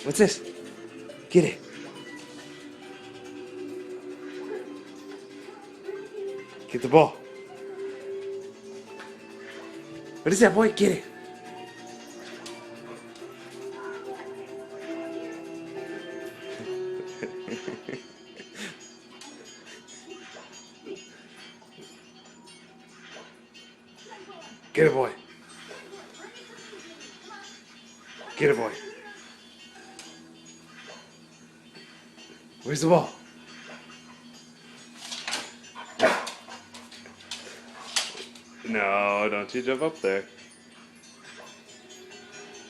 What's this? Get it. Get the ball. What is that, boy? Get it. Get it, boy. Get it, boy. Where's the ball? No, don't you jump up there.